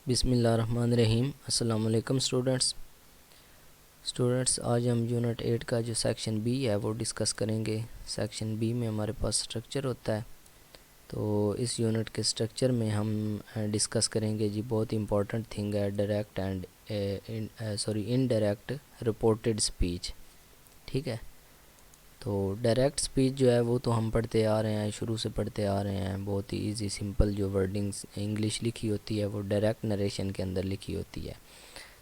बिस्मिल्लाहिर्रहमानिर्रहीम। अस्सलाम वालेकुम स्टूडेंट्स आज हम यूनिट 8 का जो सेक्शन बी है वो डिस्कस करेंगे। सेक्शन बी में हमारे पास स्ट्रक्चर होता है, तो इस यूनिट के स्ट्रक्चर में हम डिस्कस करेंगे जी बहुत इंपॉर्टेंट थिंग है direct and indirect reported speech. ठीक है, तो डायरेक्ट स्पीच जो है वो तो हम पढ़ते आ रहे हैं, शुरू से पढ़ते आ रहे हैं। बहुत ही इजी सिंपल जो वर्डिंग्स इंग्लिश लिखी होती है वो डायरेक्ट नरेशन के अंदर लिखी होती है।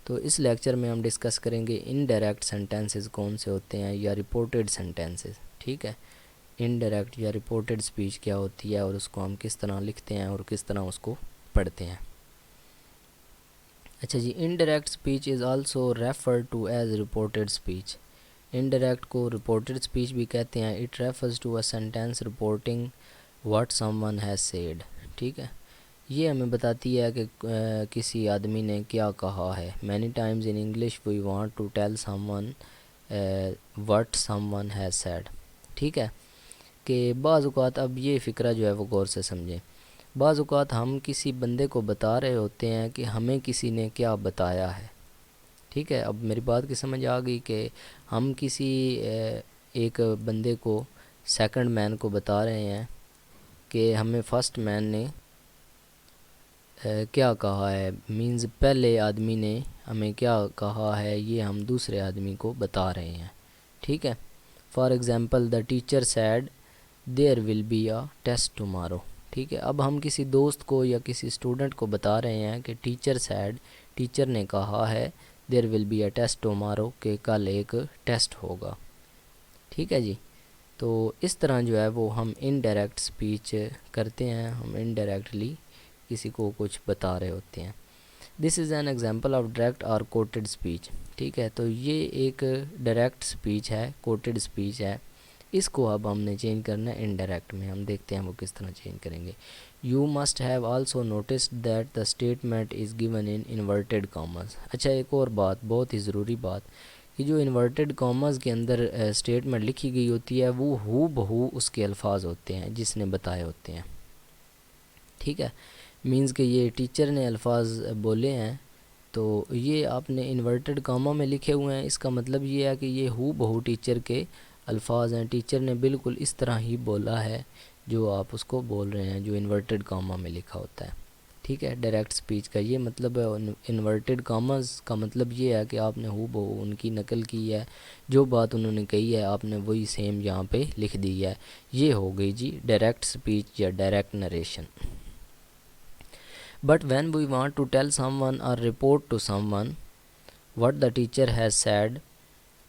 तो इस लेक्चर में हम डिस्कस करेंगे इनडायरेक्ट सेंटेंसेस कौन से होते हैं या रिपोर्टेड सेंटेंसेस। ठीक है, इनडायरेक्ट या रिपोर्टेड स्पीच क्या होती है और उसको हम किस तरह लिखते हैं और किस तरह उसको पढ़ते हैं। अच्छा जी, indirect speech is also referred to as reported speech. Indirect को रिपोर्टेड स्पीच भी कहते हैं। It refers to a sentence reporting what someone has said. ठीक है, ये हमें बताती है कि किसी आदमी ने क्या कहा है। Many times in English we want to tell someone what someone has said. ठीक है, कि बाज़ औक़ात, अब ये फ़िक्रा जो है वो गौर से समझें, बाज़ औक़ात हम किसी बंदे को बता रहे होते हैं कि हमें किसी ने क्या बताया है। ठीक है, अब मेरी बात की समझ आ गई कि हम किसी एक बंदे को, सेकंड मैन को बता रहे हैं कि हमें फर्स्ट मैन ने क्या कहा है। मींस पहले आदमी ने हमें क्या कहा है, ये हम दूसरे आदमी को बता रहे हैं। ठीक है, for example the teacher said there will be a test tomorrow. ठीक है, अब हम किसी दोस्त को या किसी स्टूडेंट को बता रहे हैं कि टीचर सैड, टीचर ने कहा है, there will be a test tomorrow, के कल एक टेस्ट होगा। ठीक है जी, तो इस तरह जो है वो हम इनडायरेक्ट स्पीच करते हैं, हम इनडायरेक्टली किसी को कुछ बता रहे होते हैं। This is an example of direct और कोटेड स्पीच। ठीक है, तो ये एक डायरेक्ट स्पीच है, कोटेड स्पीच है। इसको अब हमने चेंज करना है इनडायरेक्ट में। हम देखते हैं वो किस तरह चेंज करेंगे। You must have also noticed that the statement is given in inverted commas. अच्छा, एक और बात, बहुत ही ज़रूरी बात, कि जो इन्वर्टेड कॉमर्स के अंदर स्टेटमेंट लिखी गई होती है वो हू बहू उसके अल्फाज होते हैं जिसने बताए होते हैं। ठीक है, मींस कि ये टीचर ने अल्फाज बोले हैं तो ये आपने इन्वर्टेड कामा में लिखे हुए हैं। इसका मतलब ये है कि ये हू बहू टीचर के अल्फाज हैं। टीचर ने बिल्कुल इस तरह ही बोला है जो आप उसको बोल रहे हैं, जो इन्वर्टेड कामा में लिखा होता है। ठीक है, डायरेक्ट स्पीच का ये मतलब है। इन्वर्टेड कामास का मतलब ये है कि आपने हू बहू उनकी नकल की है, जो बात उन्होंने कही है आपने वही सेम यहाँ पे लिख दी है। ये हो गई जी डायरेक्ट स्पीच या direct narration. But when we want to tell someone or report to someone what the teacher has said,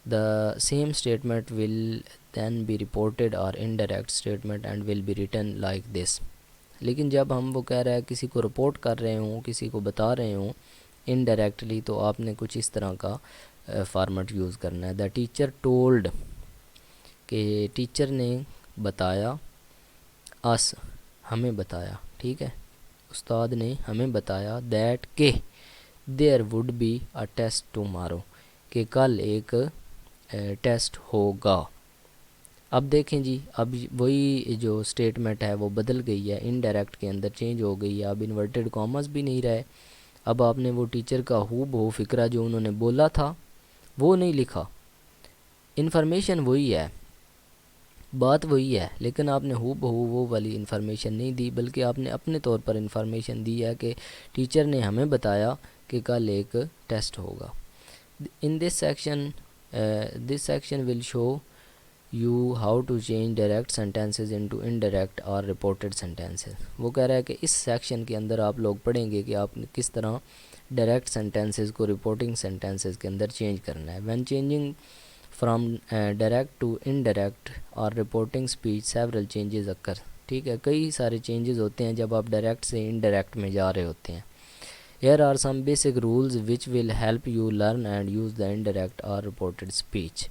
the same statement will then be reported or indirect statement and will be written like this. लेकिन जब हम वो कह रहा है किसी को report कर रहे हों, किसी को बता रहे हों इनडायरेक्टली, तो आपने कुछ इस तरह का फॉर्मेट यूज़ करना है। द टीचर टोल्ड, कि टीचर ने बताया, अस हमें बताया। ठीक है, उस्ताद ने हमें बताया, दैट के there would be a test tomorrow, कि कल एक टेस्ट होगा। अब देखें जी, अब वही जो स्टेटमेंट है वो बदल गई है, इनडायरेक्ट के अंदर चेंज हो गई है। अब इन्वर्टेड कॉमर्स भी नहीं रहे। अब आपने वो टीचर का हू बहू फ़िक्रा जो उन्होंने बोला था वो नहीं लिखा। इन्फॉर्मेशन वही है, बात वही है, लेकिन आपने हू बहू वो वाली इन्फॉर्मेशन नहीं दी, बल्कि आपने अपने तौर पर इन्फॉर्मेशन दी है कि टीचर ने हमें बताया कि कल एक टेस्ट होगा। In this section will show you how to change direct sentences into indirect और रिपोर्टेड सेंटेंसेस। वो कह रहा है कि इस सेक्शन के अंदर आप लोग पढ़ेंगे कि आप किस तरह डायरेक्ट सेंटेंसेस को रिपोर्टिंग सेंटेंसेस के अंदर चेंज करना है। When changing from direct to indirect or reporting speech several changes occur. ठीक है, कई सारे चेंजेस होते हैं जब आप डायरेक्ट से इनडायरेक्ट में जा रहे होते हैं। Here are some basic rules which will help you learn and use the indirect or reported speech.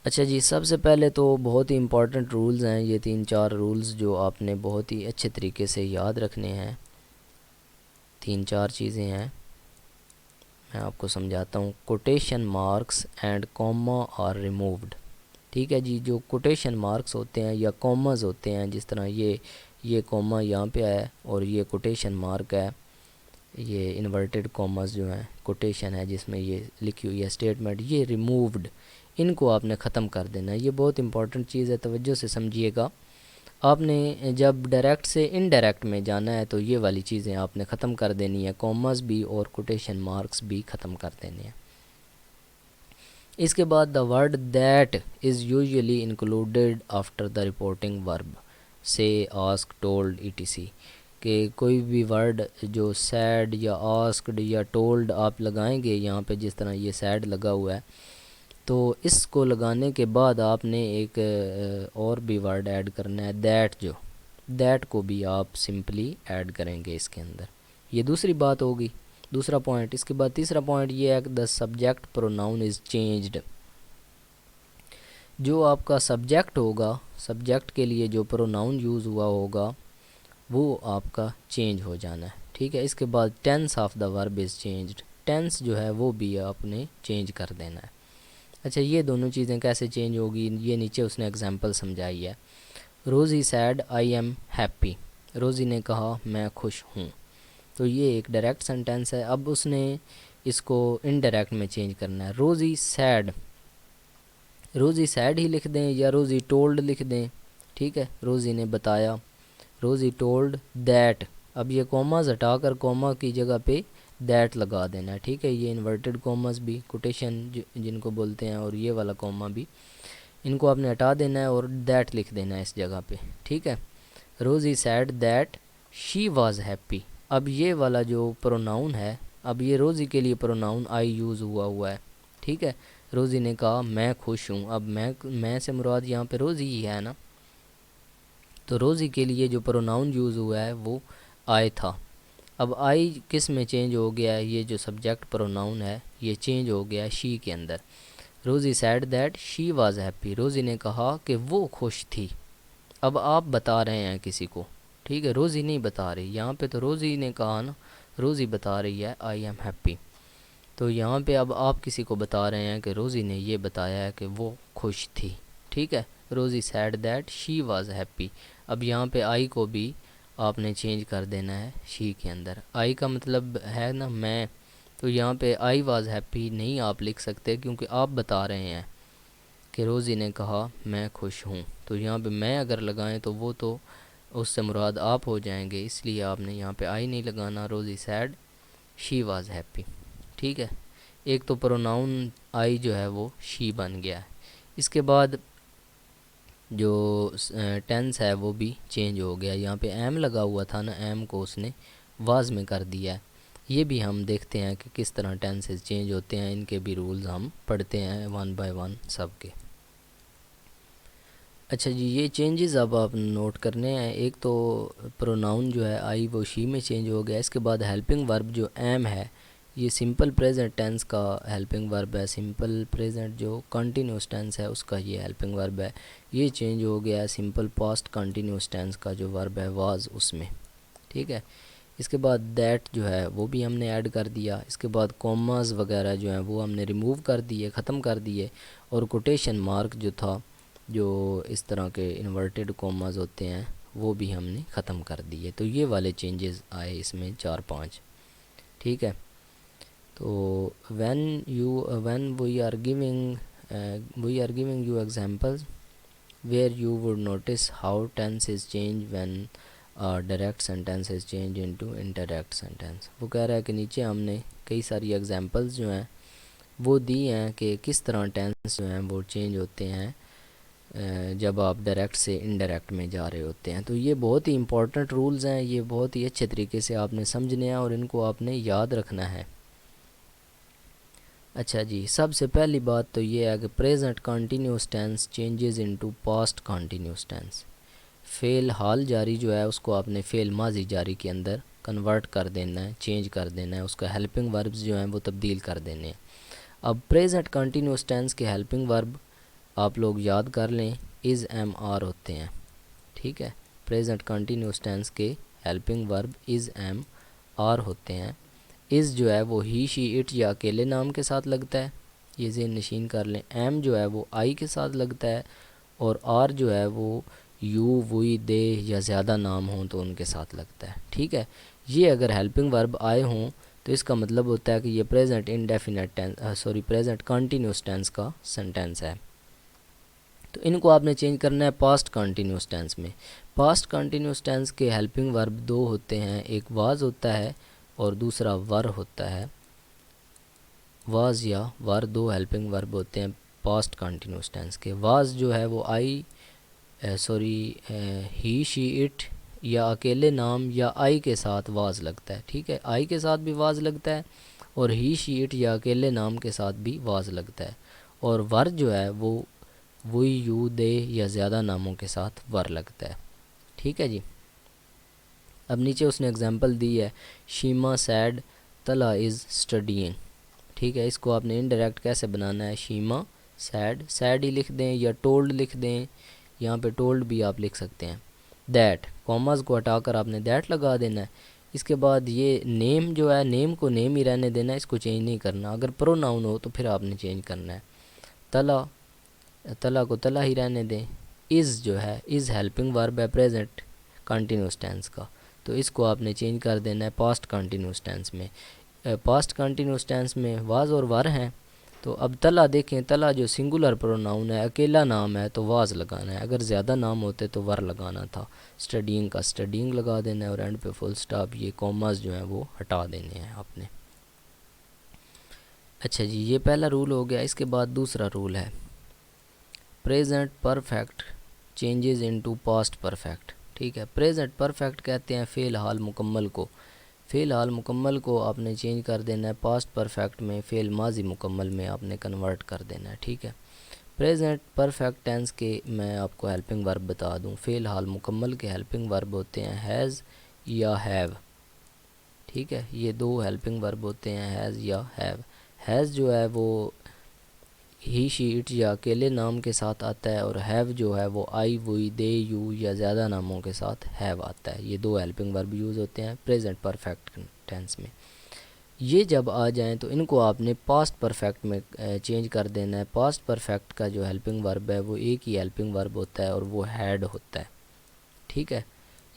अच्छा जी, सबसे पहले तो बहुत ही इम्पॉर्टेंट रूल्स हैं, ये 3-4 रूल्स जो आपने बहुत ही अच्छे तरीके से याद रखने हैं। 3-4 चीज़ें हैं, मैं आपको समझाता हूँ। Quotation marks and comma are removed. ठीक है जी, जो कोटेशन मार्क्स होते हैं या कॉमास होते हैं, जिस तरह ये ये कॉमा यहाँ पे है और ये कोटेशन मार्क है, ये इन्वर्टेड कॉमास जो हैं, कोटेशन है जिसमें ये लिखी हुई है स्टेटमेंट, ये रिमूव्ड, इनको आपने ख़त्म कर देना है। ये बहुत इंपॉर्टेंट चीज़ है, तवज्जो से समझिएगा। आपने जब डायरेक्ट से इनडायरेक्ट में जाना है तो ये वाली चीज़ें आपने ख़त्म कर देनी है, कॉमास भी और कोटेशन मार्क्स भी ख़त्म कर देने हैं। इसके बाद the word that is usually included after the reporting verb से, आस्क, टोल्ड, ईटीसी, कि कोई भी वर्ड जो सैड या आस्क्ड या टोल्ड आप लगाएंगे यहाँ पे, जिस तरह ये सैड लगा हुआ है, तो इसको लगाने के बाद आपने एक और भी वर्ड ऐड करना है, दैट, जो दैट को भी आप सिंपली ऐड करेंगे इसके अंदर। ये दूसरी बात होगी, दूसरा पॉइंट। इसके बाद तीसरा पॉइंट ये है कि the subject pronoun is changed. जो आपका सब्जेक्ट होगा, सब्जेक्ट के लिए जो प्रोनाउन यूज़ हुआ होगा वो आपका चेंज हो जाना है, ठीक है। इसके बाद tense of the verb is changed, tense जो है वो भी आपने चेंज कर देना है। अच्छा, ये दोनों चीज़ें कैसे चेंज होगी, ये नीचे उसने एग्जांपल समझाई है। रोज़ी सैड आई एम हैप्पी, रोज़ी ने कहा मैं खुश हूँ, तो ये एक डायरेक्ट सेंटेंस है। अब उसने इसको इनडायरेक्ट में चेंज करना है, रोज़ी सैड, रोज़ी सैड ही लिख दें या रोज़ी टोल्ड लिख दें, ठीक है। रोज़ी ने बताया, रोज़ी टोल्ड दैट, अब ये कॉमास हटाकर कॉमा की जगह पे दैट लगा देना है, ठीक है। ये इन्वर्टेड कॉमास भी, कोटेशन जिनको बोलते हैं, और ये वाला कॉमा भी, इनको आपने हटा देना है और दैट लिख देना है इस जगह पे, ठीक है। रोज़ी sad that she was happy, अब ये वाला जो प्रोनाउन है, अब ये रोज़ी के लिए प्रोनाउन आई यूज़ हुआ है, ठीक है। रोज़ी ने कहा मैं खुश हूँ, अब मैं से मुराद यहाँ पे रोज़ी ही है ना, तो रोज़ी के लिए जो प्रोनाउन यूज़ हुआ है वो आई था। अब आई किस में चेंज हो गया है, ये जो सब्जेक्ट प्रोनाउन है ये चेंज हो गया है शी के अंदर। रोज़ी sad that she was happy, रोज़ी ने कहा कि वो खुश थी। अब आप बता रहे हैं किसी को, ठीक है, रोज़ी नहीं बता रही यहाँ पे, तो रोज़ी ने कहा ना, रोज़ी बता रही है आई एम हैप्पी, तो यहाँ पे अब आप किसी को बता रहे हैं कि रोज़ी ने ये बताया है कि वो खुश थी, ठीक है। रोज़ी sad that she was happy, अब यहाँ पे आई को भी आपने चेंज कर देना है शी के अंदर। आई का मतलब है ना मैं, तो यहाँ पे आई वाज हैप्पी नहीं आप लिख सकते, क्योंकि आप बता रहे हैं कि रोज़ी ने कहा मैं खुश हूँ, तो यहाँ पे मैं अगर लगाएं तो वो तो उससे मुराद आप हो जाएंगे, इसलिए आपने यहाँ पे आई नहीं लगाना, रोज़ी सैड शी वाज हैप्पी, ठीक है। एक तो प्रोनाउन आई जो है वो शी बन गया है। इसके बाद जो टेंस है वो भी चेंज हो गया, यहाँ पे एम लगा हुआ था ना, एम को उसने वाज में कर दिया है। ये भी हम देखते हैं कि किस तरह टेंसेस चेंज होते हैं, इनके भी रूल्स हम पढ़ते हैं वन बाय वन सब के। अच्छा जी, ये चेंजेस अब आप नोट करने हैं। एक तो प्रोनाउन जो है आई वो शी में चेंज हो गया। इसके बाद हेल्पिंग वर्ब जो एम है, ये सिंपल प्रेजेंट टेंस का हेल्पिंग वर्ब है, सिंपल प्रेजेंट जो कंटिन्यूस टेंस है उसका ये हेल्पिंग वर्ब है, ये चेंज हो गया है सिंपल पास्ट कंटिन्यूस टेंस का जो वर्ब है वाज उसमें, ठीक है। इसके बाद दैट जो है वो भी हमने ऐड कर दिया। इसके बाद कॉमास वगैरह जो हैं वो हमने रिमूव कर दिए, ख़त्म कर दिए, और कोटेशन मार्क जो था, जो इस तरह के इन्वर्टेड कॉमास होते हैं, वो भी हमने ख़त्म कर दिए। तो ये वाले चेंजेस आए इसमें 4-5, ठीक है। तो when we are giving you examples where you would notice how tense is changed when direct sentence is changed into indirect sentence। वो कह रहा है कि नीचे हमने कई सारी एग्जांपल्स जो हैं वो दी हैं कि किस तरह टेंस जो हैं वो चेंज होते हैं जब आप डायरेक्ट से इनडायरेक्ट में जा रहे होते हैं। तो ये बहुत ही इंपॉर्टेंट रूल्स हैं, ये बहुत ही अच्छे तरीके से आपने समझने हैं और इनको आपने याद रखना है। अच्छा जी, सबसे पहली बात तो ये है कि present continuous tense changes into past continuous tense. फ़ेल हाल जारी जो है उसको आपने फ़ेल माजी जारी के अंदर कन्वर्ट कर देना है, चेंज कर देना है, उसका हेल्पिंग वर्ब्स जो हैं वो तब्दील कर देने हैं। अब प्रेजेंट कंटिन्यूस टेंस के हेल्पिंग वर्ब आप लोग याद कर लें, इज़ एम आर होते हैं, ठीक है। प्रेजेंट कंटिन्यूस टेंस के helping verb is am are होते हैं। इज़ जो है वो ही शी इट या अकेले नाम के साथ लगता है, ये ज़हन नशीन कर लें। एम जो है वो आई के साथ लगता है, और आर जो है वो यू, वुई, दे या ज़्यादा नाम हों तो उनके साथ लगता है। ठीक है, ये अगर हेल्पिंग वर्ब आए हों तो इसका मतलब होता है कि ये present indefinite tense present continuous tense का सेंटेंस है। तो इनको आपने चेंज करना है पास्ट कंटिन्यूस टेंस में। पास्ट कंटिन्यूस टेंस के हेल्पिंग वर्ब दो होते हैं, एक वाज होता है और दूसरा वर होता है। वाज या वर दो हेल्पिंग वर्ब होते हैं पास्ट कंटिन्यूस टेंस के। वाज जो है वो आई ही, शी, इट या अकेले नाम या आई के साथ वाज लगता है। ठीक है, आई के साथ भी वाज लगता है और ही, शी, इट या अकेले नाम के साथ भी वाज लगता है। और वर जो है वो वही, यू, दे या ज़्यादा नामों के साथ वर लगता है। ठीक है जी। अब नीचे उसने एग्जांपल दी है, शीमा सैड तला इज़ स्टडीइंग। ठीक है, इसको आपने इनडायरेक्ट कैसे बनाना है, शीमा सैड, सैड ही लिख दें या टोल्ड लिख दें, यहाँ पे टोल्ड भी आप लिख सकते हैं। दैट, कॉमास को हटाकर आपने दैट लगा देना है। इसके बाद ये नेम जो है, नेम को नेम ही रहने देना है, इसको चेंज नहीं करना। अगर प्रोनाउन हो तो फिर आपने चेंज करना है। तला, तला को तला ही रहने दें। इज़ जो है, इज़ हेल्पिंग वर्ब है प्रेजेंट कंटिन्यूस टेंस का, तो इसको आपने चेंज कर देना है पास्ट कंटिन्यूस टेंस में। पास्ट कंटिन्यूस टेंस में वाज और वर हैं। तो अब तला देखें, तला जो सिंगुलर प्रोनाउन है, अकेला नाम है तो वाज लगाना है, अगर ज़्यादा नाम होते तो वर लगाना था। स्टडीइंग का स्टडीइंग लगा देना है और एंड पे फुल स्टॉप। ये कॉमास जो हैं वो हटा देने हैं आपने। अच्छा जी, ये पहला रूल हो गया। इसके बाद दूसरा रूल है present perfect changes into past perfect. ठीक है, प्रेजेंट परफेक्ट कहते हैं फ़ेल हाल मुकम्मल को। फ़ेल हाल मुकम्मल को आपने चेंज कर देना है पास्ट परफेक्ट में, फ़ेल माजी मुकम्मल में आपने कन्वर्ट कर देना है। ठीक है, प्रेजेंट परफेक्ट टेंस के मैं आपको हेल्पिंग वर्ब बता दूं। फ़ेल हाल मुकम्मल के हेल्पिंग वर्ब होते हैं हैज़ या हैव। ठीक है, ये दो हेल्पिंग वर्ब होते हैं, हैज़ या हैव। हैज़ जो है वो ही, शी, इट या अकेले नाम के साथ आता है और हैव जो है वो आई, वुई, दे, यू या ज़्यादा नामों के साथ हैव आता है। ये दो हेल्पिंग वर्ब यूज़ होते हैं प्रेजेंट परफेक्ट टेंस में। ये जब आ जाएं तो इनको आपने पास्ट परफेक्ट में चेंज कर देना है। पास्ट परफेक्ट का जो हेल्पिंग वर्ब है वो एक ही हेल्पिंग वर्ब होता है और वो हैड होता है। ठीक है,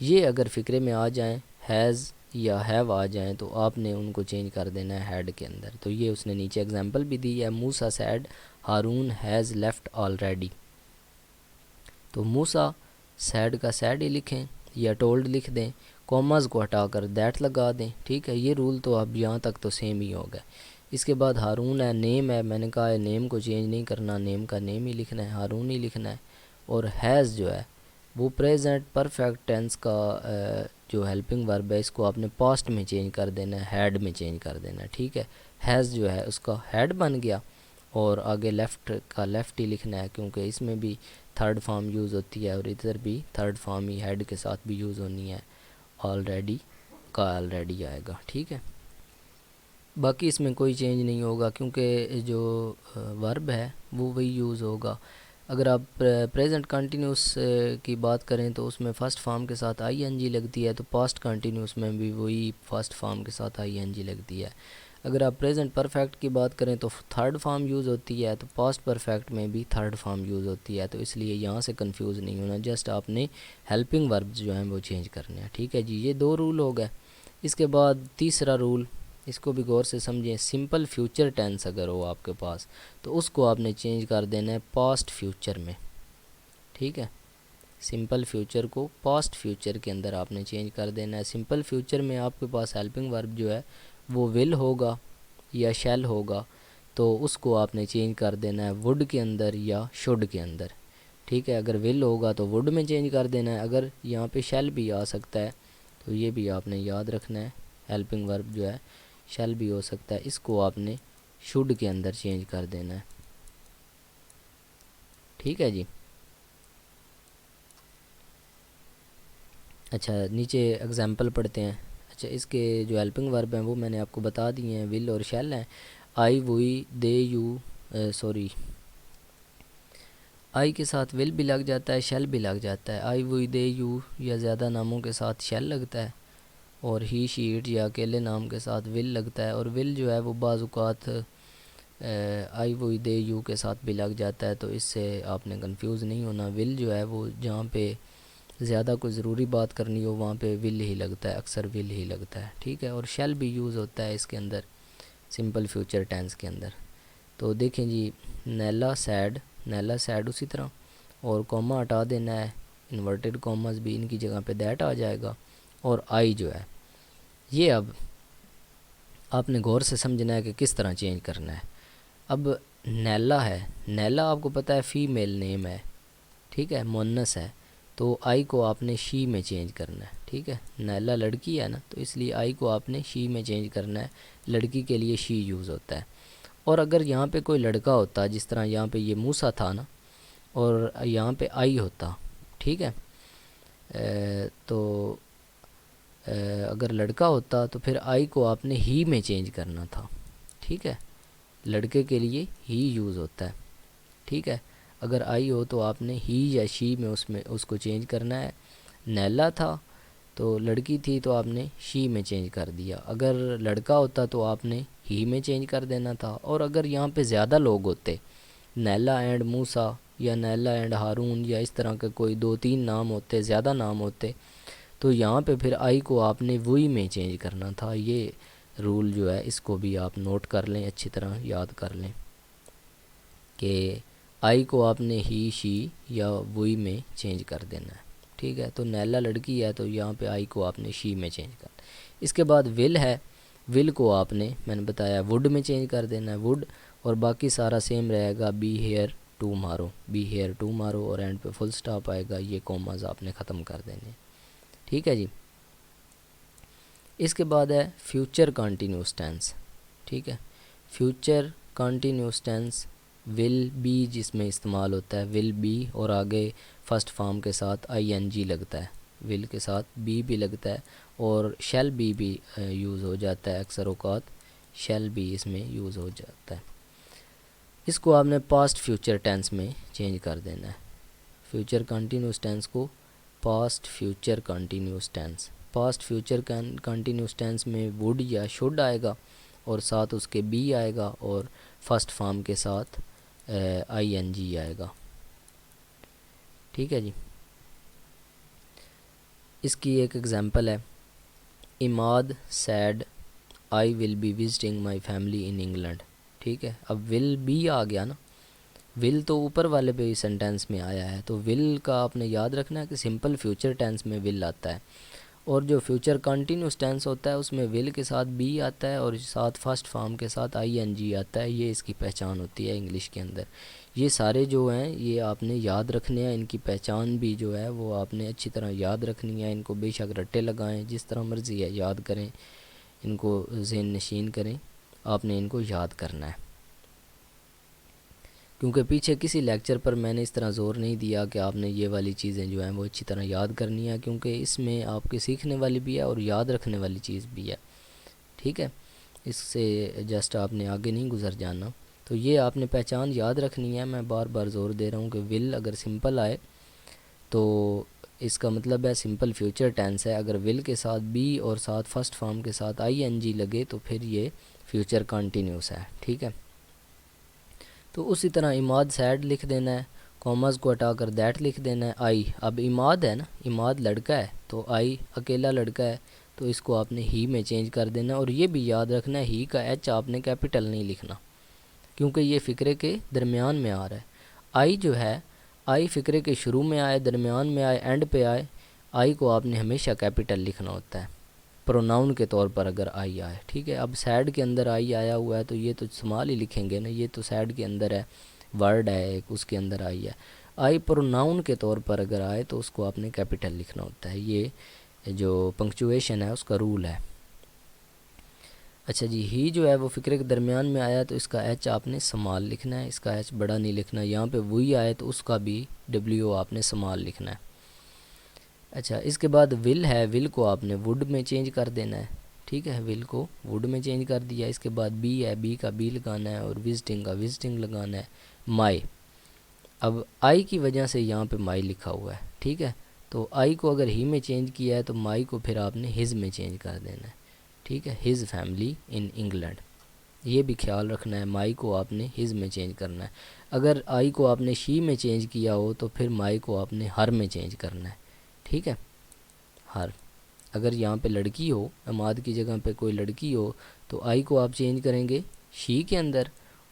ये अगर फ़िक्रे में आ जाएं, हैज़ या हैव आ जाएं तो आपने उनको चेंज कर देना है हैड के अंदर। तो ये उसने नीचे एग्जांपल भी दी है, Musa said Haroon has left already. तो मूसा सैड का सैड ही लिखें या टोल्ड लिख दें, कॉमास को हटाकर दैट लगा दें। ठीक है, ये रूल तो अब यहाँ तक तो सेम ही होगा। इसके बाद हारून है, नेम है, मैंने कहा है नेम को चेंज नहीं करना, नेम का नेम ही लिखना है, हारून ही लिखना है। और हैज़ जो है वो प्रेजेंट परफेक्ट टेंस का जो हेल्पिंग वर्ब है इसको आपने पास्ट में चेंज कर देना है, हैड में चेंज कर देना है। ठीक है, हैज़ जो है उसका हैड बन गया और आगे लेफ़्ट का लेफ़्ट ही लिखना है क्योंकि इसमें भी थर्ड फॉर्म यूज़ होती है और इधर भी थर्ड फॉर्म ही हेड के साथ भी यूज़ होनी है। ऑलरेडी का ऑलरेडी आएगा। ठीक है, बाकी इसमें कोई चेंज नहीं होगा क्योंकि जो वर्ब है वो वही यूज़ होगा। अगर आप प्रेजेंट कंटिन्यूस की बात करें तो उसमें फ़र्स्ट फॉर्म के साथ आईएनजी लगती है, तो पास्ट कंटिन्यूस में भी वही फर्स्ट फॉर्म के साथ आईएनजी लगती है। अगर आप प्रेजेंट परफेक्ट की बात करें तो थर्ड फॉर्म यूज़ होती है, तो पास्ट परफेक्ट में भी थर्ड फॉर्म यूज़ होती है। तो इसलिए यहाँ से कंफ्यूज नहीं होना, जस्ट आपने हेल्पिंग वर्ब्स जो हैं वो चेंज करने हैं। ठीक है जी, ये दो रूल हो गए। इसके बाद तीसरा रूल, इसको भी गौर से समझें। सिंपल फ्यूचर टेंस अगर हो आपके पास तो उसको आपने चेंज कर देना है पास्ट फ्यूचर में। ठीक है, सिंपल फ्यूचर को पास्ट फ्यूचर के अंदर आपने चेंज कर देना है। सिंपल फ्यूचर में आपके पास हेल्पिंग वर्ब जो है वो विल होगा या शैल होगा, तो उसको आपने चेंज कर देना है वुड के अंदर या शुड के अंदर। ठीक है, अगर विल होगा तो वुड में चेंज कर देना है, अगर यहाँ पे शैल भी आ सकता है तो ये भी आपने याद रखना है। हेल्पिंग वर्ब जो है शैल भी हो सकता है, इसको आपने शुड के अंदर चेंज कर देना है। ठीक है जी। अच्छा, नीचे एग्जाम्पल पढ़ते हैं। अच्छा, इसके जो हेल्पिंग वर्ब हैं वो मैंने आपको बता दिए हैं, विल और शैल हैं। आई, वुई, दे, यू आई के साथ विल भी लग जाता है, शैल भी लग जाता है। आई, वुई, दे, यू या ज़्यादा नामों के साथ शैल लगता है और ही, शी, इट या अकेले नाम के साथ विल लगता है। और विल जो है वो बाज़ात आई, वुई, दे, यू के साथ भी लग जाता है, तो इससे आपने कंफ्यूज नहीं होना। विल जो है वो जहाँ पे ज़्यादा कोई ज़रूरी बात करनी हो वहाँ पे विल ही लगता है, अक्सर विल ही लगता है, ठीक है। और शैल भी यूज़ होता है इसके अंदर, सिंपल फ्यूचर टेंस के अंदर। तो देखें जी, नैला सैड उसी तरह, और कॉमा हटा देना है, इन्वर्टेड कॉमास भी इनकी जगह पे दैट आ जाएगा। और आई जो है ये अब आपने गौर से समझना है कि किस तरह चेंज करना है। अब नैला है, नैला आपको पता है फ़ीमेल नेम है, ठीक है, मुअन्नस है, तो आई को आपने शी में चेंज करना है, ठीक है। नैला लड़की है ना, तो इसलिए आई को आपने शी में चेंज करना है, लड़की के लिए शी यूज़ होता है। और अगर यहाँ पे कोई लड़का होता, जिस तरह यहाँ पे ये मूसा था ना, और यहाँ पे आई होता, ठीक है, तो अगर लड़का होता तो फिर आई को आपने ही में चेंज करना था, ठीक है। लड़के के लिए ही यूज़ होता है, ठीक है। अगर आई हो तो आपने ही या शी में उसको चेंज करना है। नैला था तो लड़की थी तो आपने शी में चेंज कर दिया। अगर लड़का होता तो आपने ही में चेंज कर देना था। और अगर यहाँ पे ज़्यादा लोग होते, नैला एंड मूसा या नैला एंड हारून या इस तरह के कोई 2-3 नाम होते, ज़्यादा नाम होते, तो यहाँ पे फिर आई को आपने वही में चेंज करना था। ये रूल जो है इसको भी आप नोट कर लें, अच्छी तरह याद कर लें कि आई को आपने ही शी या वही में चेंज कर देना है, ठीक है। तो नैला लड़की है तो यहाँ पे आई को आपने शी में चेंज कर। इसके बाद विल है, विल को आपने मैंने बताया वुड में चेंज कर देना है, वुड। और बाकी सारा सेम रहेगा, बी हेयर टू मारो, बी हेयर टू मारो, और एंड पे फुल स्टॉप आएगा, ये कॉमाज आपने ख़त्म कर देने, ठीक है जी। इसके बाद है फ्यूचर कंटिन्यूस टेंस, ठीक है। Future continuous tense will be जिसमें इस्तेमाल होता है, विल बी, और आगे फर्स्ट फॉर्म के साथ आईएनजी लगता है, विल के साथ बी भी लगता है, और शैल बी भी यूज़ हो जाता है, अक्सर औकात शैल बी इसमें यूज़ हो जाता है। इसको आपने पास्ट फ्यूचर टेंस में चेंज कर देना है। फ्यूचर कंटिन्यूस टेंस को past future continuous tense, past future continuous tense में वुड या शुड आएगा, और साथ उसके बी आएगा, और फर्स्ट फॉर्म के साथ आईएनजी आएगा, ठीक है जी। इसकी एक एग्जांपल है, Imad sad I will be visiting my family in England, ठीक है। अब विल बी आ गया ना, विल तो ऊपर वाले पे सेंटेंस में आया है, तो विल का आपने याद रखना है कि सिंपल फ्यूचर टेंस में विल आता है, और जो फ्यूचर कंटिन्यूस टेंस होता है उसमें विल के साथ बी आता है, और साथ फर्स्ट फॉर्म के साथ आईएनजी आता है। ये इसकी पहचान होती है इंग्लिश के अंदर। ये सारे जो हैं ये आपने याद रखने हैं, इनकी पहचान भी जो है वो आपने अच्छी तरह याद रखनी है। इनको बेशक रट्टे लगाएं, जिस तरह मर्ज़ी है याद करें, इनको ज़हन नशीन करें, आपने इनको याद करना है। क्योंकि पीछे किसी लेक्चर पर मैंने इस तरह ज़ोर नहीं दिया कि आपने ये वाली चीज़ें जो हैं वो अच्छी तरह याद करनी है, क्योंकि इसमें आपके सीखने वाली भी है और याद रखने वाली चीज़ भी है, ठीक है। इससे जस्ट आपने आगे नहीं गुजर जाना। तो ये आपने पहचान याद रखनी है। मैं बार बार ज़ोर दे रहा हूँ कि विल अगर सिंपल आए तो इसका मतलब है सिंपल फ्यूचर टेंस है। अगर विल के साथ बी और साथ फर्स्ट फॉर्म के साथ आईएनजी लगे तो फिर ये फ्यूचर कंटिन्यूस है, ठीक है। तो उसी तरह इमाद सैड लिख देना है, कॉमर्स को हटाकर दैट लिख देना है। आई, अब इमाद है ना, इमाद लड़का है तो आई अकेला लड़का है, तो इसको आपने ही में चेंज कर देना। और ये भी याद रखना है ही का एच आपने कैपिटल नहीं लिखना, क्योंकि ये फ़िक्रे के दरमियान में आ रहा है। आई जो है, आई फ़िक्रे के शुरू में आए, दरमियान में आए, एंड पे आए, आई को आपने हमेशा कैपिटल लिखना होता है प्रोनाउन के तौर पर अगर आई आए, ठीक है। अब सैड के अंदर आई आया हुआ है तो ये तो स्मॉल ही लिखेंगे ना, ये तो सैड के अंदर है, वर्ड है एक, उसके अंदर आई है। आई प्रोनाउन के तौर पर अगर आए तो उसको आपने कैपिटल लिखना होता है। ये जो पंक्चुएशन है उसका रूल है। अच्छा जी, ही जो है वो फ़िक्रे के दरमियान में आया तो इसका एच आपने स्मॉल लिखना है, इसका एच बड़ा नहीं लिखना। यहाँ पे वही आए तो उसका भी डब्ल्यू आपने स्मॉल लिखना है। अच्छा, इसके बाद विल है, विल को आपने वुड में चेंज कर देना है, ठीक है। विल को वुड में चेंज कर दिया। इसके बाद बी है, बी का बी लगाना है, और विजिटिंग का विजिटिंग लगाना है। माई, अब आई की वजह से यहाँ पे माई लिखा हुआ है, ठीक है। तो आई को अगर ही में चेंज किया है तो माई को फिर आपने हिज में चेंज कर देना है, ठीक है। हिज फैमिली इन इंग्लैंड, ये भी ख्याल रखना है, माई को आपने हिज में चेंज करना है। अगर आई को आपने शी में चेंज किया हो तो फिर माई को आपने हर में चेंज करना है, ठीक है। हर, अगर यहाँ पे लड़की हो, अमाद की जगह पे कोई लड़की हो, तो आई को आप चेंज करेंगे शी के अंदर,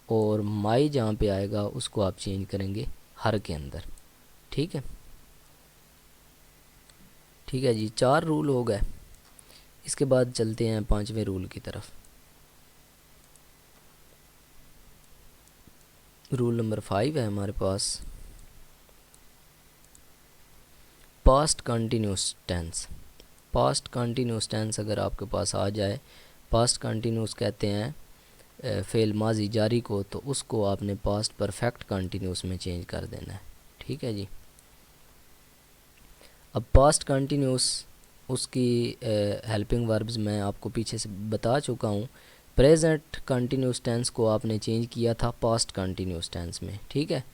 और माई जहाँ पे आएगा उसको आप चेंज करेंगे हर के अंदर। ठीक है, ठीक है जी, 4 रूल हो गए। इसके बाद चलते हैं 5वें रूल की तरफ। रूल नंबर 5 है हमारे पास, past continuous tense. Past continuous tense अगर आपके पास आ जाए, पास्ट कंटिन्यूस कहते हैं फ़ेल माजी जारी को, तो उसको आपने पास्ट परफेक्ट कंटिन्यूस में चेंज कर देना है। ठीक है जी। अब पास्ट कंटिन्यूस, उसकी हेल्पिंग वर्ब्स मैं आपको पीछे से बता चुका हूँ। प्रेजेंट कंटिन्यूस टेंस को आपने चेंज किया था पास्ट कंटिन्यूस टेंस में। ठीक है,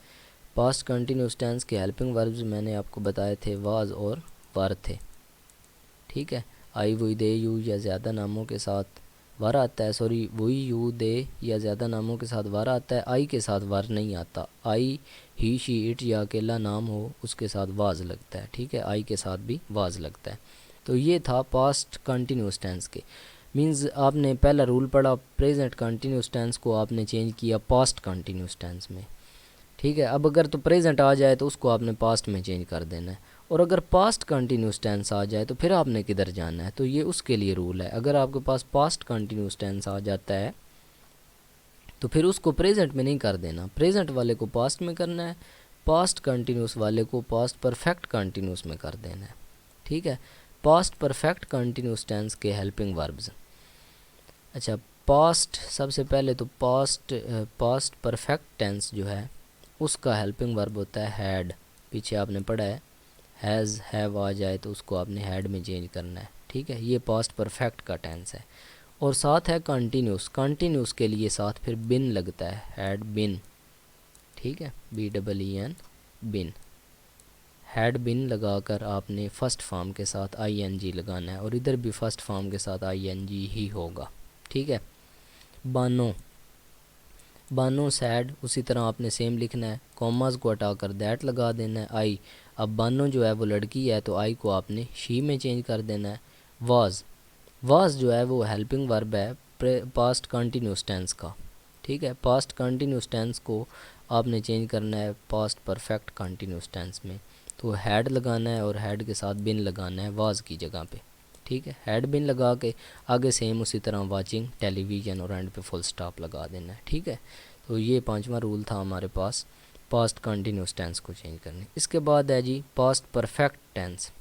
पास्ट कंटिन्यूस टेंस के हेल्पिंग वर्ब्स मैंने आपको बताए थे, वाज और वर थे। ठीक है, आई वही दे यू या ज़्यादा नामों के साथ वर आता है, सॉरी वही यू दे या ज़्यादा नामों के साथ वर आता है, आई के साथ वर नहीं आता। आई ही शी इट या अकेला नाम हो उसके साथ वाज लगता है। ठीक है, आई के साथ भी वाज लगता है। तो ये था पास्ट कंटिन्यूस टेंस के। मींस आपने पहला रूल पढ़ा, प्रेजेंट कंटिन्यूस टेंस को आपने चेंज किया पास्ट कंटिन्यूस टेंस में। ठीक है, अब अगर तो प्रेजेंट आ जाए तो उसको आपने पास्ट में चेंज कर देना है, और अगर पास्ट कंटिन्यूस टेंस आ जाए तो फिर आपने किधर जाना है, तो ये उसके लिए रूल है। अगर आपके पास पास्ट कंटिन्यूस टेंस आ जाता है तो फिर उसको प्रेजेंट में नहीं कर देना, प्रेजेंट वाले को पास्ट में करना है, पास्ट कंटिन्यूस वाले को पास्ट परफेक्ट कंटिन्यूस में कर देना है। ठीक है, पास्ट परफेक्ट कंटिन्यूस टेंस के हेल्पिंग वर्ब्स। अच्छा, पास्ट सबसे पहले तो पास्ट परफेक्ट टेंस जो है उसका हेल्पिंग वर्ब होता है हैड। पीछे आपने पढ़ा है, हैज़ हैव आ जाए तो उसको आपने हैड में चेंज करना है। ठीक है, ये पास्ट परफेक्ट का टेंस है। और साथ है कंटिन्यूस, कंटिन्यूस के लिए साथ फिर बिन लगता है, हैड बिन। ठीक है, BEEN बिन, हैड बिन लगाकर आपने फर्स्ट फॉर्म के साथ ING लगाना है, और इधर भी फर्स्ट फॉर्म के साथ ING ही होगा। ठीक है, बानो, बानो सैड, उसी तरह आपने सेम लिखना है, कॉमास को हटाकर दैट लगा देना है। आई, अब बानो जो है वो लड़की है तो आई को आपने शी में चेंज कर देना है। वाज, वाज जो है वो हेल्पिंग वर्ब है पास्ट कंटिन्यूस टेंस का। ठीक है, पास्ट कंटिन्यूस टेंस को आपने चेंज करना है पास्ट परफेक्ट कंटिन्यूस टेंस में, तो हैड लगाना है और हैड के साथ बिन लगाना है वाज की जगह पे। ठीक है, हैड बिन लगा के आगे सेम उसी तरह वाचिंग टेलीविज़न और एंड पे फुल स्टॉप लगा देना है। ठीक है, तो ये 5वां रूल था हमारे पास पास्ट कंटिन्यूस टेंस को चेंज करने। इसके बाद है जी पास्ट परफेक्ट टेंस।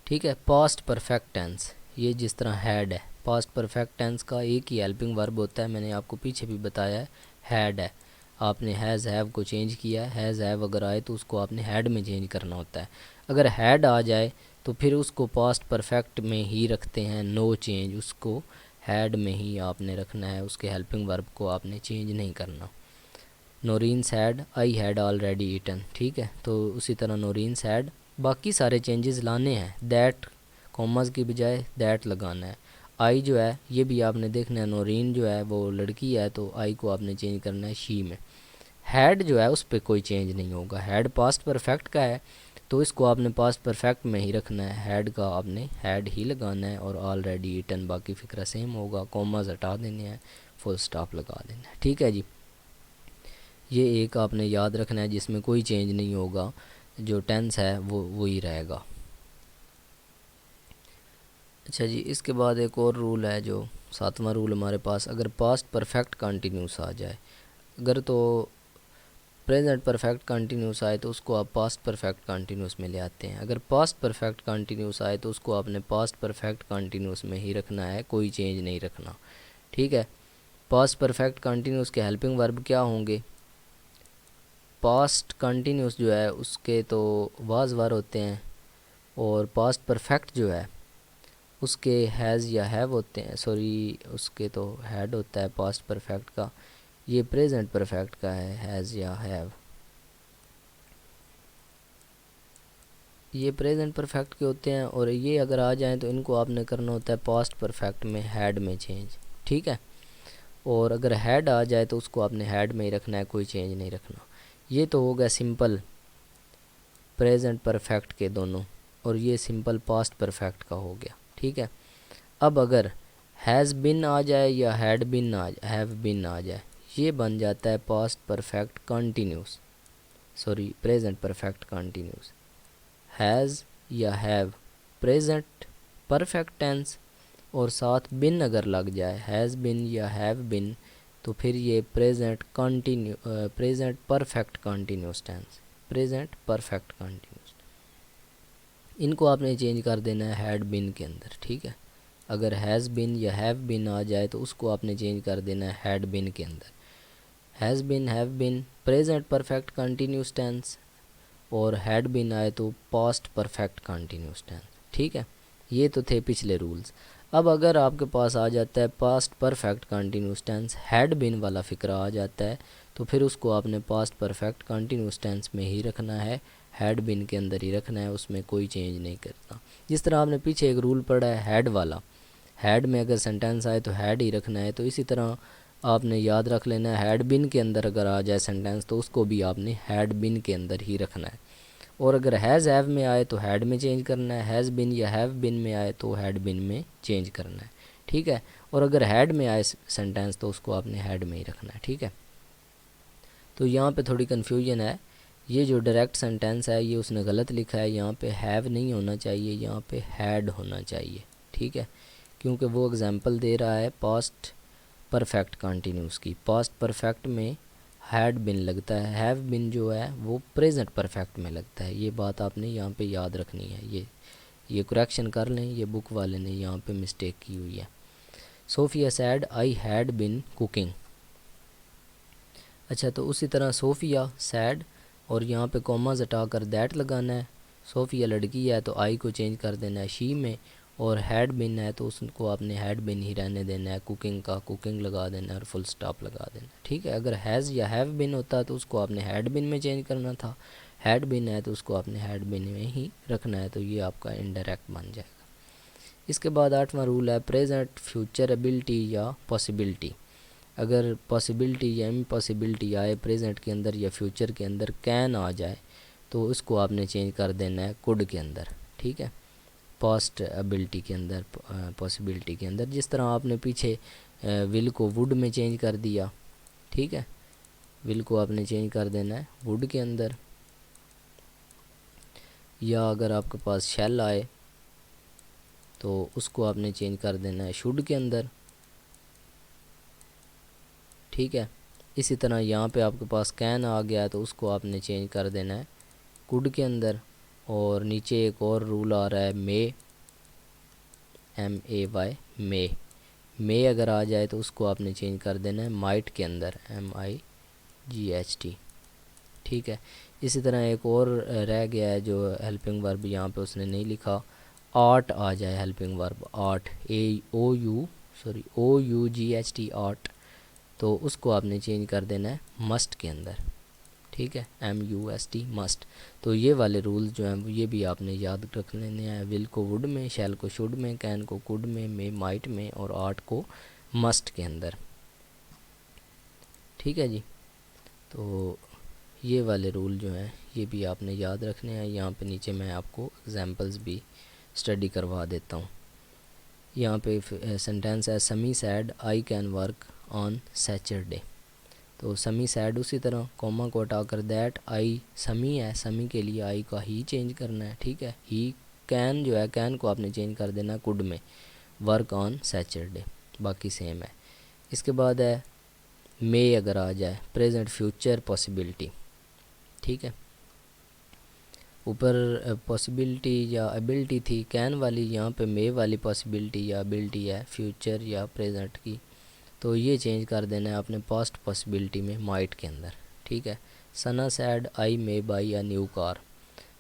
ठीक है, पास्ट परफेक्ट टेंस ये जिस तरह हैड है, पास्ट परफेक्ट टेंस का एक ही हेल्पिंग वर्ब होता है, मैंने आपको पीछे भी बताया है, हैड है। आपने हैज़ हैव को चेंज किया है, हैज़ हैव अगर आए तो उसको आपने हैड में चेंज करना होता है। अगर हैड आ जाए तो फिर उसको पास्ट परफेक्ट में ही रखते हैं, नो चेंज, उसको हैड में ही आपने रखना है, उसके हेल्पिंग वर्ब को आपने चेंज नहीं करना। Noreen said, I had already eaten. ठीक है, तो उसी तरह नोरीन सैड, बाकी सारे चेंजेस लाने हैं, दैट कॉमर्स की बजाय दैट लगाना है। आई जो है ये भी आपने देखना है, नोरीन जो है वो लड़की है तो आई को आपने चेंज करना है शी में। हैड जो है उस पर कोई चेंज नहीं होगा, हैड पास्ट परफेक्ट का है तो इसको आपने पास्ट परफेक्ट में ही रखना है, हैड का आपने हैड ही लगाना है, और ऑलरेडी ईटन बाकी फिक्रा सेम होगा, कॉमर्स हटा देने हैं, फुल स्टॉप लगा देना है। ठीक है जी, ये एक आपने याद रखना है जिसमें कोई चेंज नहीं होगा, जो टेंस है वो वही रहेगा। अच्छा जी, इसके बाद एक और रूल है जो 7वां रूल हमारे पास, अगर पास्ट परफेक्ट कंटिन्यूस आ जाए, अगर तो प्रेजेंट परफेक्ट कंटिन्यूस आए तो उसको आप पास्ट परफेक्ट कंटिन्यूस में ले आते हैं, अगर पास्ट परफेक्ट कंटिन्यूस आए तो उसको आपने पास्ट परफेक्ट कंटिन्यूस में ही रखना है, कोई चेंज नहीं रखना। ठीक है, पास्ट परफेक्ट कंटिन्यूस के हेल्पिंग वर्ब क्या होंगे, पास्ट कंटिन्यूस जो है उसके तो वाज वर होते हैं, और पास्ट परफेक्ट जो है उसके हैज़ या हैव होते हैं, सॉरी उसके तो हैड होता है पास्ट परफेक्ट का, ये प्रेजेंट परफेक्ट का है हैज़ या हैव, ये प्रेजेंट परफेक्ट के होते हैं, और ये अगर आ जाएं तो इनको आपने करना होता है पास्ट परफेक्ट में हैड में चेंज। ठीक है, और अगर हैड आ जाए तो उसको आपने हैड में ही रखना है, कोई चेंज नहीं रखना। ये तो हो गया सिंपल प्रेजेंट परफेक्ट के दोनों, और ये सिंपल पास्ट परफेक्ट का हो गया। ठीक है, अब अगर हैज़ बिन आ जाए या हैड बिन हैव बिन आ जाए, ये बन जाता है past perfect continuous, sorry present perfect continuous. Has या हैव प्रेजेंट परफेक्ट टेंस, और साथ बिन अगर लग जाए हैज़ बिन या हैव बिन, तो फिर ये present perfect continuous tense, present perfect continuous. इनको आपने चेंज कर देना है हैड बिन के अंदर। ठीक है, अगर हैज़ बिन या हैव बिन आ जाए तो उसको आपने चेंज कर देना है हैड बिन के अंदर। Has been, have been present perfect continuous tense, और हैड बिन आए तो पास्ट परफेक्ट कंटिन्यूस टेंस। ठीक है, ये तो थे पिछले रूल्स। अब अगर आपके पास आ जाता है past perfect continuous tense, had been वाला फ़िक्रा आ जाता है, तो फिर उसको आपने पास्ट परफेक्ट कंटिन्यूस टेंस में ही रखना है, हैड बिन के अंदर ही रखना है, उसमें कोई चेंज नहीं करना। जिस तरह आपने पीछे एक रूल पढ़ा है हैड वाला, हैड में अगर सेंटेंस आए तो हैड ही रखना है, तो इसी तरह आपने याद रख लेना है हैड बिन के अंदर अगर आ जाए सेंटेंस तो उसको भी आपने हैड बिन के अंदर ही रखना है। और अगर हैज़ हैव में आए तो हैड में चेंज करना है, हैज़ बिन या हैव बिन में आए तो हैड बिन में चेंज करना है। ठीक है, और अगर हैड में आए सेंटेंस तो उसको आपने हैड में ही रखना है। ठीक है, तो यहाँ पे थोड़ी कन्फ्यूजन है, ये जो डायरेक्ट सेंटेंस है ये उसने गलत लिखा है, यहाँ पे हैव नहीं होना चाहिए, यहाँ पे हैड होना चाहिए। ठीक है, क्योंकि वो एग्जांपल दे रहा है पास्ट परफेक्ट कंटिन्यूस की, पास्ट परफेक्ट में हैड बिन लगता है, हैव बिन जो है वो प्रेजेंट परफेक्ट में लगता है। ये बात आपने यहाँ पे याद रखनी है, ये करेक्शन कर लें, ये बुक वाले ने यहाँ पे मिस्टेक की हुई है। Sophia said I had been cooking. अच्छा, तो उसी तरह सोफिया सैड और यहाँ पे कॉमाज हटाकर दैट लगाना है। सोफिया लड़की है तो आई को चेंज कर देना है शी में, और हैड बिन है तो उसको आपने हैड बिन ही रहने देना है, कुकिंग का कुकिंग लगा देना है और फुल स्टॉप लगा देना है। ठीक है, अगर हैज़ या हैव बिन होता तो उसको आपने हैड बिन में चेंज करना था, हैड बिन है तो उसको आपने हैड बिन में ही रखना है, तो ये आपका इनडायरेक्ट बन जाएगा। इसके बाद 8वां रूल है प्रेजेंट फ्यूचर एबिलिटी या पॉसिबिलिटी। अगर पॉसिबिलिटी या इम्पॉसिबिलिटी आए प्रेजेंट के अंदर या फ्यूचर के अंदर, कैन आ जाए तो उसको आपने चेंज कर देना है कुड के अंदर। ठीक है, पास्ट एबिलिटी के अंदर, पॉसिबिलिटी के अंदर, जिस तरह आपने पीछे विल को वुड में चेंज कर दिया। ठीक है, विल को आपने चेंज कर देना है वुड के अंदर, या अगर आपके पास शैल आए तो उसको आपने चेंज कर देना है शुड के अंदर। ठीक है, इसी तरह यहाँ पे आपके पास कैन आ गया तो उसको आपने चेंज कर देना है कुड के अंदर। और नीचे एक और रूल आ रहा है मे, MAY, मे अगर आ जाए तो उसको आपने चेंज कर देना है माइट के अंदर, MIGHT। ठीक है, इसी तरह एक और रह गया है जो हेल्पिंग वर्ब यहाँ पे उसने नहीं लिखा, आर्ट आ जाए helping verb, art, OUGHT art, तो उसको आपने चेंज कर देना है मस्ट के अंदर। ठीक है, MUST मस्ट। तो ये वाले रूल्स जो हैं ये भी आपने याद रख लेने हैं, विल को वुड में, शैल को शुड में, कैन को कुड में, मे माइट में, और आर्ट को मस्ट के अंदर। ठीक है जी, तो ये वाले रूल जो हैं ये भी आपने याद रखने हैं। यहाँ पे नीचे मैं आपको एग्जांपल्स भी स्टडी करवा देता हूँ। यहाँ पे सेंटेंस है समी sad I can work on Saturday, तो समी सैड उसी तरह कॉमा को हटाकर दैट आई समी है, समी के लिए आई का ही चेंज करना है। ठीक है, ही कैन जो है कैन को आपने चेंज कर देना कुड में, वर्क ऑन सैटरडे, बाकी सेम है। इसके बाद है मे अगर आ जाए प्रेजेंट फ्यूचर पॉसिबिलिटी। ठीक है, ऊपर पॉसिबिलिटी या एबिलिटी थी कैन वाली, यहाँ पे मे वाली पॉसिबिलिटी या एबिलिटी है फ्यूचर या प्रेजेंट की, तो ये चेंज कर देना है आपने पास्ट पॉसिबिलिटी में माइट के अंदर। ठीक है, Sana said I may buy a new car.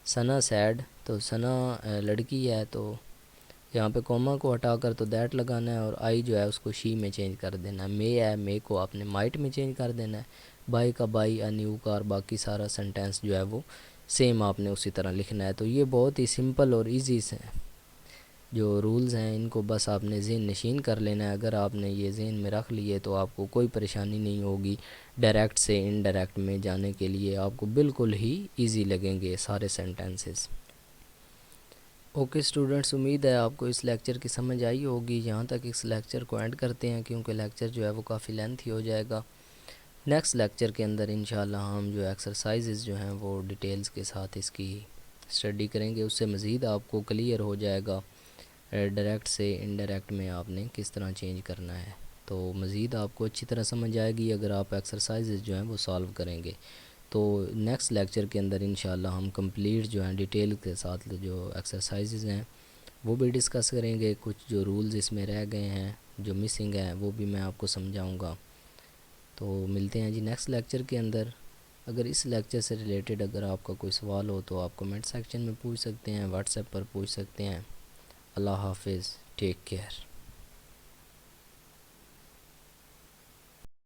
Sana said तो सना लड़की है तो यहाँ पे कॉमा को हटाकर तो दैट लगाना है, और आई जो है उसको शी में चेंज कर देना है, मे है मे को आपने माइट में चेंज कर देना है, बाई का बाई अ न्यू कार, बाकी सारा सेंटेंस जो है वो सेम आपने उसी तरह लिखना है। तो ये बहुत ही सिंपल और ईजी जो रूल्स हैं इनको बस आपने ज़हन नशीन कर लेना है। अगर आपने ये ज़हन में रख लिए तो आपको कोई परेशानी नहीं होगी। डायरेक्ट से इनडायरेक्ट में जाने के लिए आपको बिल्कुल ही इजी लगेंगे सारे सेंटेंसेस। ओके स्टूडेंट्स, उम्मीद है आपको इस लेक्चर की समझ आई होगी। यहाँ तक इस लेक्चर को एंड करते हैं क्योंकि लेक्चर जो है वो काफ़ी लेंथी हो जाएगा। नेक्स्ट लेक्चर के अंदर इंशाल्लाह हम जो एक्सरसाइजेज़ जो हैं वो डिटेल्स के साथ इसकी स्टडी करेंगे। उससे मज़ीद आपको क्लियर हो जाएगा डायरेक्ट से इनडायरेक्ट में आपने किस तरह चेंज करना है। तो मज़ीद आपको अच्छी तरह समझ आएगी अगर आप एक्सरसाइजेज़ जो हैं वो सॉल्व करेंगे। तो नेक्स्ट लेक्चर के अंदर इंशाल्लाह हम कंप्लीट जो हैं डिटेल के साथ जो एक्सरसाइजेज़ हैं वो भी डिस्कस करेंगे। कुछ जो रूल्स इसमें रह गए हैं जो मिसिंग हैं वो भी मैं आपको समझाऊंगा। तो मिलते हैं जी नेक्स्ट लेक्चर के अंदर। अगर इस लेक्चर से रिलेटेड अगर आपका कोई सवाल हो तो आप कमेंट सेक्शन में पूछ सकते हैं, व्हाट्सएप पर पूछ सकते हैं। अल्लाह हाफिज़, टेक केयर।